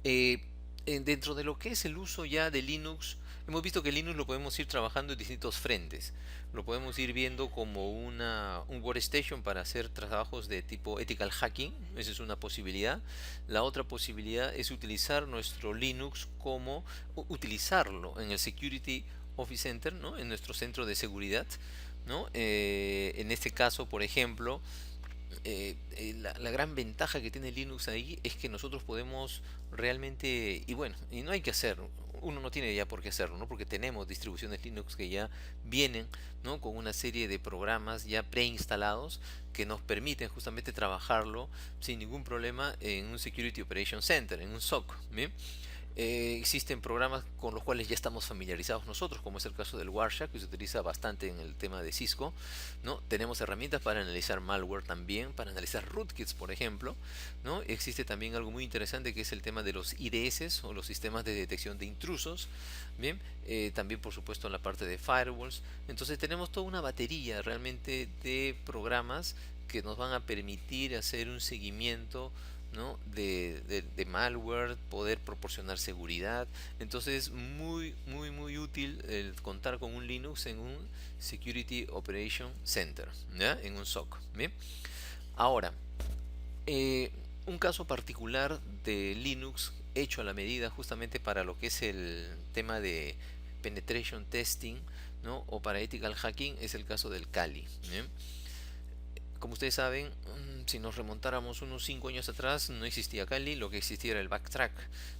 Eh, Dentro de lo que es el uso ya de Linux, hemos visto que Linux lo podemos ir trabajando en distintos frentes. Lo podemos ir viendo como un workstation para hacer trabajos de tipo ethical hacking. Esa es una posibilidad. La otra posibilidad es utilizar nuestro Linux como utilizarlo en el Security Office Center, ¿no? En nuestro centro de seguridad, ¿no? En este caso, por ejemplo, la gran ventaja que tiene Linux ahí es que nosotros podemos realmente, y bueno, y no hay que hacer, uno no tiene ya por qué hacerlo, ¿no? Porque tenemos distribuciones Linux que ya vienen, ¿no? Con una serie de programas ya preinstalados que nos permiten justamente trabajarlo sin ningún problema en un Security Operation Center, en un SOC, ¿bien? Existen programas con los cuales ya estamos familiarizados nosotros, como es el caso del Wireshark, que se utiliza bastante en el tema de Cisco, ¿no? Tenemos herramientas para analizar malware también, para analizar rootkits, por ejemplo, ¿no? Existe también algo muy interesante que es el tema de los IDS o los sistemas de detección de intrusos, ¿bien? También, por supuesto, en la parte de firewalls. Entonces tenemos toda una batería realmente de programas que nos van a permitir hacer un seguimiento, ¿no? De malware, poder proporcionar seguridad. Entonces, muy útil el contar con un Linux en un Security Operation Center, ¿ya? En un SOC. ¿Bien? Ahora, eh, un caso particular de Linux hecho a la medida justamente para lo que es el tema de penetration testing, ¿no? O para ethical hacking es el caso del Kali. ¿Bien? Como ustedes saben, si nos remontáramos unos 5 años atrás, no existía Kali, lo que existía era el Backtrack,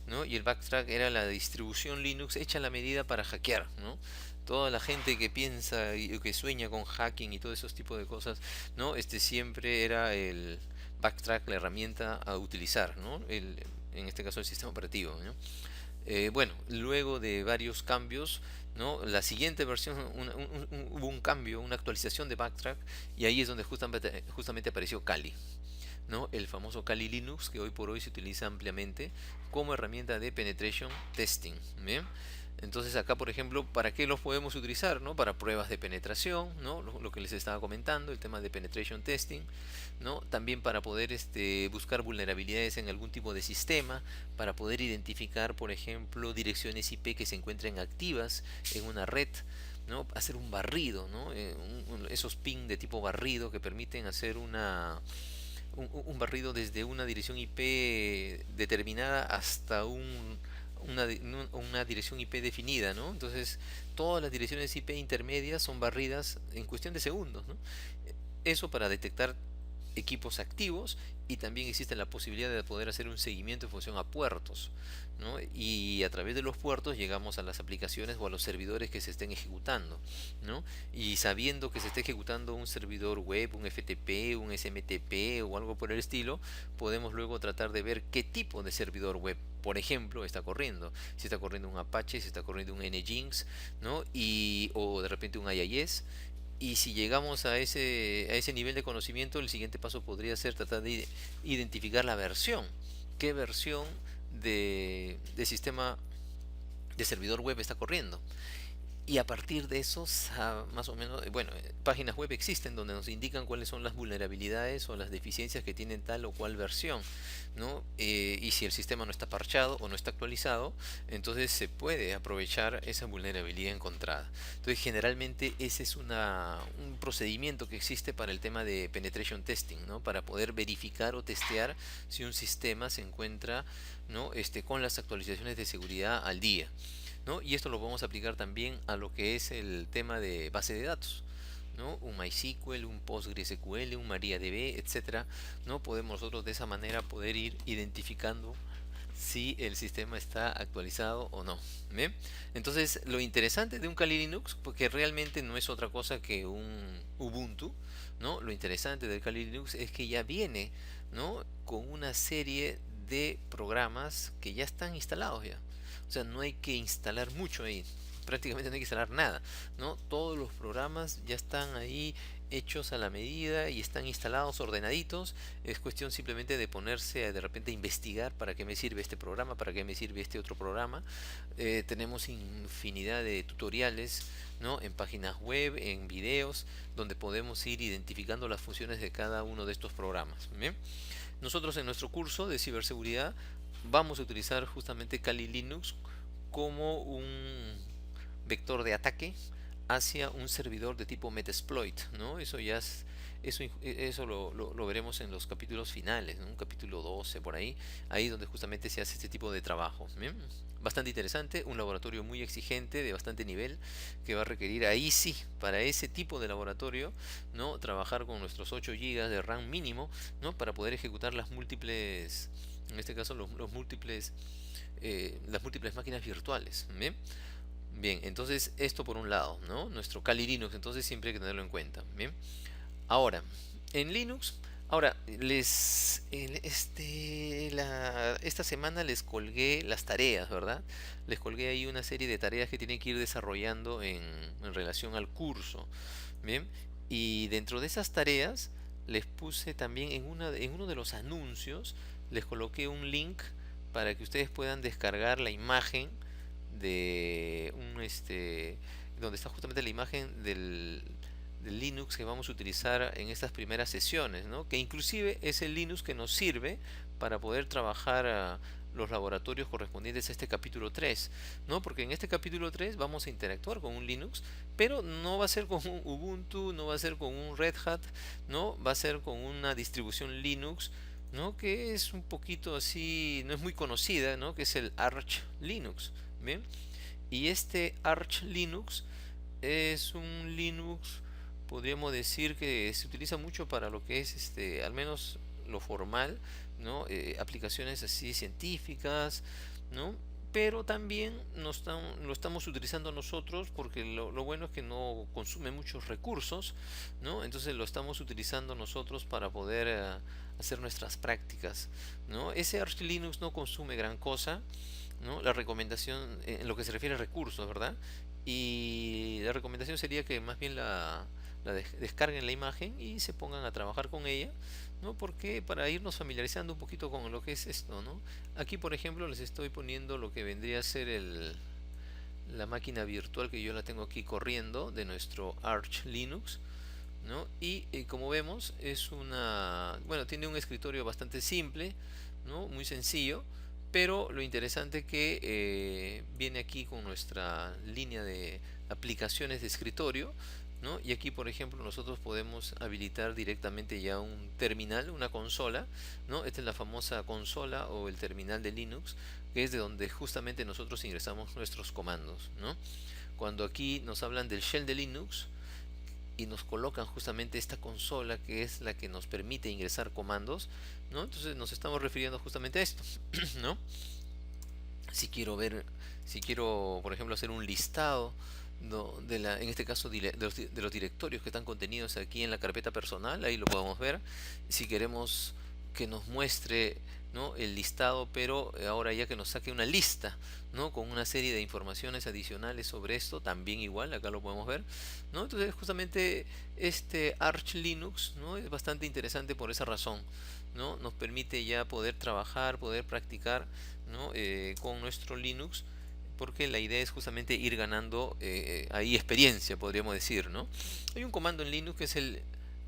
¿no? Y el Backtrack era la distribución Linux hecha a la medida para hackear, ¿no? Toda la gente que piensa y que sueña con hacking y todos esos tipos de cosas, ¿no? Siempre era el Backtrack la herramienta a utilizar, ¿no? En este caso el sistema operativo, ¿no? Bueno, luego de varios cambios, ¿no? La siguiente versión, hubo un cambio, una actualización de Backtrack, y ahí es donde justamente apareció Kali, ¿no? El famoso Kali Linux, que hoy por hoy se utiliza ampliamente como herramienta de penetration testing. ¿Bien? Entonces acá, por ejemplo, ¿para qué los podemos utilizar? ¿No? Para pruebas de penetración, ¿no? Lo que les estaba comentando, el tema de penetration testing, ¿no? También para poder buscar vulnerabilidades en algún tipo de sistema, para poder identificar, por ejemplo, direcciones IP que se encuentren activas en una red, ¿no? Hacer un barrido, ¿no? Esos ping de tipo barrido que permiten hacer un barrido desde una dirección IP determinada hasta una dirección IP definida, ¿no? Entonces, todas las direcciones IP intermedias son barridas en cuestión de segundos, ¿no? Eso para detectar equipos activos, y también existe la posibilidad de poder hacer un seguimiento en función a puertos, ¿no? Y a través de los puertos llegamos a las aplicaciones o a los servidores que se estén ejecutando, ¿no? Y sabiendo que se está ejecutando un servidor web, un FTP, un SMTP o algo por el estilo, podemos luego tratar de ver qué tipo de servidor web, por ejemplo, está corriendo. Si está corriendo un Apache, si está corriendo un Nginx, ¿no? O de repente un IIS. Y si llegamos a ese nivel de conocimiento, el siguiente paso podría ser tratar de identificar la versión. ¿Qué versión de sistema de servidor web está corriendo? Y a partir de eso, más o menos, bueno, páginas web existen donde nos indican cuáles son las vulnerabilidades o las deficiencias que tienen tal o cual versión, ¿no? Y si el sistema no está parchado o no está actualizado, entonces se puede aprovechar esa vulnerabilidad encontrada. Entonces, generalmente ese es un procedimiento que existe para el tema de penetration testing, ¿no? Para poder verificar o testear si un sistema se encuentra, ¿no? Con las actualizaciones de seguridad al día, ¿no? Y esto lo podemos aplicar también a lo que es el tema de base de datos, ¿no? Un MySQL, un PostgreSQL, un MariaDB, etcétera, ¿no? Podemos nosotros de esa manera poder ir identificando si el sistema está actualizado o no. ¿Bien? Entonces, lo interesante de un Kali Linux, porque realmente no es otra cosa que un Ubuntu, ¿no? Lo interesante del Kali Linux es que ya viene, ¿no? Con una serie de programas que ya están instalados ya. O sea, no hay que instalar mucho ahí. Prácticamente no hay que instalar nada, ¿no? Todos los programas ya están ahí hechos a la medida y están instalados ordenaditos. Es cuestión simplemente de ponerse de repente a investigar para qué me sirve este programa, para qué me sirve este otro programa. Tenemos infinidad de tutoriales, ¿no? En páginas web, en videos, donde podemos ir identificando las funciones de cada uno de estos programas. ¿Bien? Nosotros en nuestro curso de ciberseguridad vamos a utilizar justamente Kali Linux como un vector de ataque hacia un servidor de tipo Metasploit, ¿no? Eso ya es, eso lo veremos en los capítulos finales, ¿no? Un capítulo 12 por ahí, ahí donde justamente se hace este tipo de trabajo. ¿Bien? Bastante interesante, un laboratorio muy exigente, de bastante nivel, que va a requerir ahí sí, para ese tipo de laboratorio, ¿no? Trabajar con nuestros 8 gigas de RAM mínimo, ¿no? Para poder ejecutar las múltiples, en este caso los múltiples, las múltiples máquinas virtuales. ¿Bien? Bien, entonces esto por un lado, ¿no? Nuestro Kali Linux, entonces siempre hay que tenerlo en cuenta. Bien. Ahora, en Linux, ahora esta semana les colgué las tareas, ¿verdad? Les colgué ahí una serie de tareas que tienen que ir desarrollando en relación al curso. Bien. Y dentro de esas tareas les puse también en uno de los anuncios, les coloqué un link para que ustedes puedan descargar la imagen de donde está justamente la imagen del Linux que vamos a utilizar en estas primeras sesiones, ¿no? Que inclusive es el Linux que nos sirve para poder trabajar los laboratorios correspondientes a este capítulo 3, ¿no? Porque en este capítulo 3 vamos a interactuar con un Linux, pero no va a ser con un Ubuntu, no va a ser con un Red Hat, ¿no? Va a ser con una distribución Linux, ¿no? Que es un poquito así, no es muy conocida, ¿no? Que es el Arch Linux. Bien. Y este Arch Linux es un Linux, podríamos decir que se utiliza mucho para lo que es al menos lo formal, ¿no? Aplicaciones así científicas, ¿no? Pero también lo estamos utilizando nosotros porque lo bueno es que no consume muchos recursos, ¿no? Entonces lo estamos utilizando nosotros para poder hacer nuestras prácticas, ¿no? Ese Arch Linux no consume gran cosa, ¿no? La recomendación en lo que se refiere a recursos, ¿verdad? Y la recomendación sería que más bien descarguen la imagen y se pongan a trabajar con ella, ¿no? Porque para irnos familiarizando un poquito con lo que es esto, ¿no? Aquí, por ejemplo, les estoy poniendo lo que vendría a ser la máquina virtual que yo la tengo aquí corriendo de nuestro Arch Linux, ¿no? Y como vemos es bueno, tiene un escritorio bastante simple, ¿no? Muy sencillo, pero lo interesante que viene aquí con nuestra línea de aplicaciones de escritorio, ¿no? Y aquí, por ejemplo, nosotros podemos habilitar directamente ya un terminal, una consola, ¿no? Esta es la famosa consola o el terminal de Linux, que es de donde justamente nosotros ingresamos nuestros comandos, ¿no? Cuando aquí nos hablan del shell de Linux, y nos colocan justamente esta consola que es la que nos permite ingresar comandos, ¿no? Entonces nos estamos refiriendo justamente a esto, ¿no? Si quiero ver, si quiero, por ejemplo, hacer un listado, ¿no? En este caso de los directorios que están contenidos aquí en la carpeta personal, ahí lo podemos ver. Si queremos que nos muestre, ¿no? El listado, pero ahora ya que nos saque una lista, ¿no? Con una serie de informaciones adicionales sobre esto, también igual, acá lo podemos ver, ¿no? Entonces justamente este Arch Linux, ¿no? Es bastante interesante por esa razón, ¿no? Nos permite ya poder trabajar, poder practicar, ¿no? Con nuestro Linux, porque la idea es justamente ir ganando ahí experiencia, podríamos decir, ¿no? Hay un comando en Linux que es el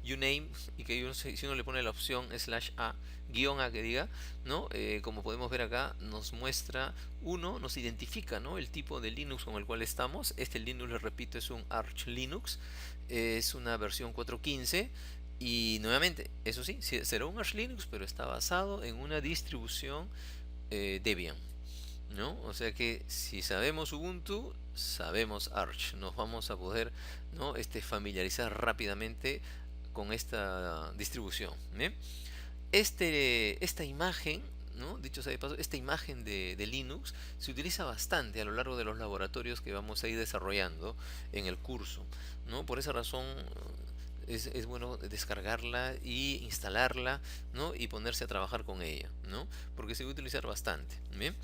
uname, y que si uno le pone la opción /a, guión a que diga, ¿no? Como podemos ver acá, nos muestra, nos identifica, ¿no? El tipo de Linux con el cual estamos. Este Linux, les repito, es un Arch Linux, es una versión 4.15. Y nuevamente, eso sí, será un Arch Linux, pero está basado en una distribución Debian, ¿no? O sea que si sabemos Ubuntu, sabemos Arch. Nos vamos a poder, ¿no? Familiarizar rápidamente con esta distribución. ¿Bien? Esta imagen, ¿no? Dicho sea de paso, esta imagen de Linux se utiliza bastante a lo largo de los laboratorios que vamos a ir desarrollando en el curso, ¿no? Por esa razón es bueno descargarla y instalarla, ¿no? Y ponerse a trabajar con ella, ¿no? Porque se va a utilizar bastante. ¿Bien?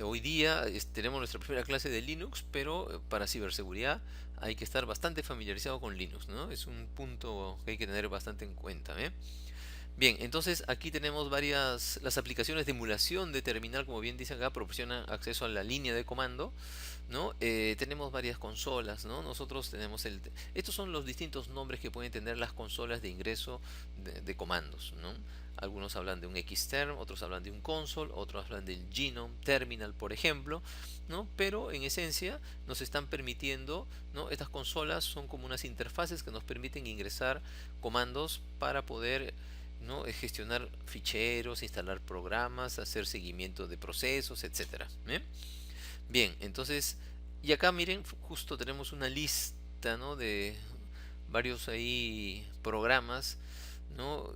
Hoy día tenemos nuestra primera clase de Linux, pero para ciberseguridad hay que estar bastante familiarizado con Linux, ¿no? Es un punto que hay que tener bastante en cuenta. Bien, entonces aquí tenemos las aplicaciones de emulación de terminal, como bien dice acá, proporcionan acceso a la línea de comando, ¿no? Tenemos varias consolas, ¿no? Nosotros tenemos estos son los distintos nombres que pueden tener las consolas de ingreso de comandos, ¿no? Algunos hablan de un Xterm, otros hablan de un console, otros hablan del Genome Terminal, por ejemplo, ¿no? Pero en esencia nos están permitiendo, ¿no? Estas consolas son como unas interfaces que nos permiten ingresar comandos para poder, ¿no? Gestionar ficheros, instalar programas, hacer seguimiento de procesos, etcétera. ¿Bien? Bien, entonces, y acá miren, justo tenemos una lista, ¿no? De varios ahí programas, ¿no?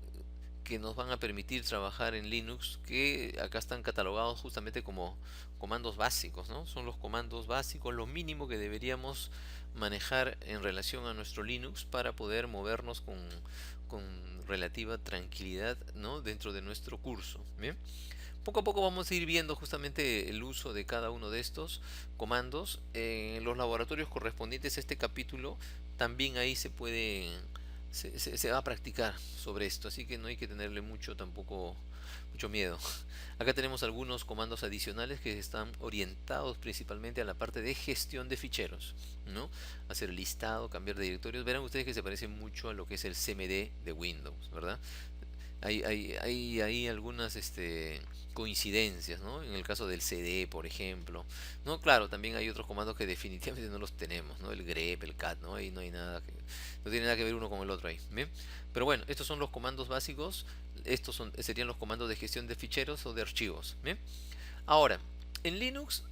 Que nos van a permitir trabajar en Linux, que acá están catalogados justamente como comandos básicos, ¿no? Son los comandos básicos, lo mínimo que deberíamos manejar en relación a nuestro Linux para poder movernos con relativa tranquilidad, ¿no? Dentro de nuestro curso. Bien, poco a poco vamos a ir viendo justamente el uso de cada uno de estos comandos en los laboratorios correspondientes a este capítulo. También ahí se va a practicar sobre esto, así que no hay que tenerle mucho miedo. Acá tenemos algunos comandos adicionales que están orientados principalmente a la parte de gestión de ficheros, ¿no? Hacer listado, cambiar de directorios. Verán ustedes que se parece mucho a lo que es el CMD de Windows, ¿verdad? Hay algunas coincidencias, ¿no? En el caso del CD, por ejemplo. No, claro, también hay otros comandos que definitivamente no los tenemos, ¿no? El grep, el cat, ¿no? Ahí no hay nada no tiene nada que ver uno con el otro ahí, ¿bien? Pero bueno, estos son los comandos básicos. Serían los comandos de gestión de ficheros o de archivos, ¿bien? Ahora, en Linux,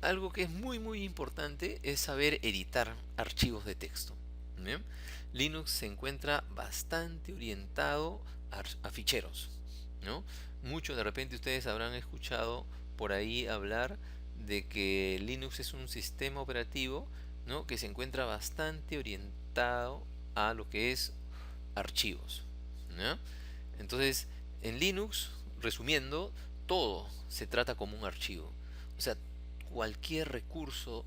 algo que es muy importante es saber editar archivos de texto. ¿Bien? Linux se encuentra bastante orientado a ficheros, ¿no? Muchos de repente ustedes habrán escuchado por ahí hablar de que Linux es un sistema operativo, ¿no? Que se encuentra bastante orientado a lo que es archivos, ¿no? Entonces, en Linux, resumiendo, todo se trata como un archivo. O sea, cualquier recurso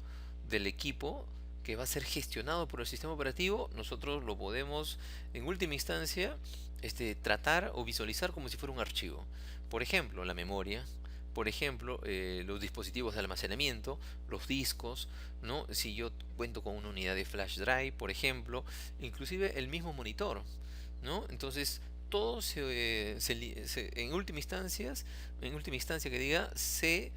del equipo que va a ser gestionado por el sistema operativo, nosotros lo podemos, en última instancia, tratar o visualizar como si fuera un archivo. Por ejemplo, la memoria, por ejemplo, los dispositivos de almacenamiento, los discos, ¿no? Si yo cuento con una unidad de flash drive, por ejemplo, inclusive el mismo monitor, ¿no? Entonces, todo en última instancia que diga, se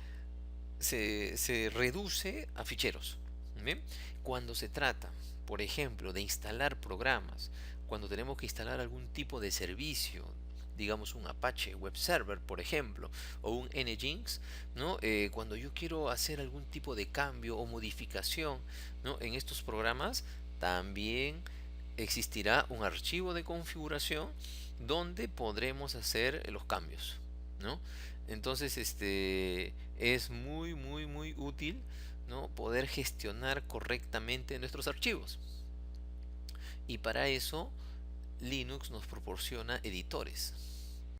reduce a ficheros. ¿Bien? Cuando se trata, por ejemplo, de instalar programas, cuando tenemos que instalar algún tipo de servicio, digamos un Apache Web Server, por ejemplo, o un Nginx, ¿no? Cuando yo quiero hacer algún tipo de cambio o modificación, ¿no? En estos programas, también existirá un archivo de configuración donde podremos hacer los cambios, ¿no? Entonces, es muy útil, ¿no? Poder gestionar correctamente nuestros archivos. Y para eso Linux nos proporciona editores.